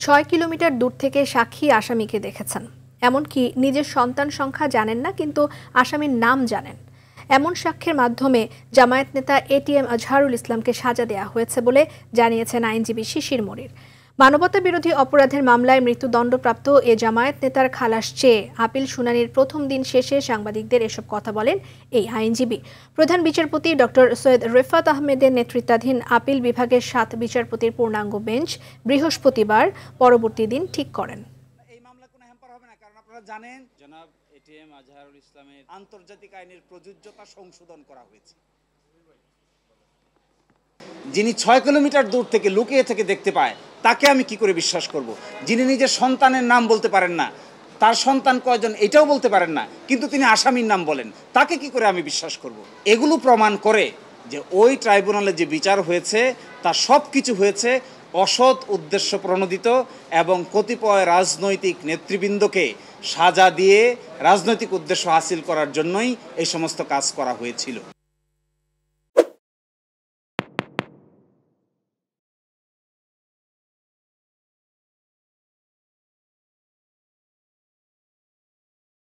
৬ kilometre দূর থেকে সাক্ষী আসামিকে দেখেছেন। এমনকি নিজের সন্তান সংখ্যা জানেন না, কিন্তু আসামির নাম জানেন। এমন সাক্ষ্যের মাধ্যমে জামায়াত নেতা এটিএম আজহারুল ইসলামকে সাজা দেওয়া হয়েছে বলে জানিয়েছেন আইনজীবী শিশির মনির। মানবতা বিরোধী অপরাধের মামলায় মৃত্যুদণ্ডপ্রাপ্ত এ জামায়াত নেতার খালাস চেয়ে আপিল শুনানির প্রথম দিন শেষে সাংবাদিকদের এসব কথা বলেন এই আইনজীবী। প্রধান বিচারপতি ডক্টর সৈয়দ রেফাত আহমেদের নেতৃত্বাধীন আপিল বিভাগের ৭ বিচারপতির পূর্ণাঙ্গ বেঞ্চ বৃহস্পতিবার পরবর্তী দিন ঠিক করেন। এই মামলা কোনো হ্যাম্পার হবে না, কারণ আপনারা জানেন জনাব এটিএম আজহারুল ইসলামের আন্তর্জাতিক আইনের প্রযোজ্যতা সংশোধন করা হয়েছে। যিনি ৬ কিলোমিটার দূর থেকে লুকিয়ে থেকে দেখতে পায়, তাকে আমি কি করে বিশ্বাস করব? যিনি নিজের সন্তানের নাম বলতে পারেন না, তার সন্তান কয়জন এটাও বলতে পারেন না, কিন্তু তিনি আসামির নাম বলেন, তাকে কি করে আমি বিশ্বাস করব? এগুলো প্রমাণ করে যে ওই ট্রাইব্যুনালে যে বিচার হয়েছে তা সব কিছু হয়েছে অসৎ উদ্দেশ্য প্রণোদিত এবং কতিপয় রাজনৈতিক নেতৃবৃন্দকে সাজা দিয়ে রাজনৈতিক উদ্দেশ্য হাসিল করার জন্যই এই সমস্ত কাজ করা হয়েছিল।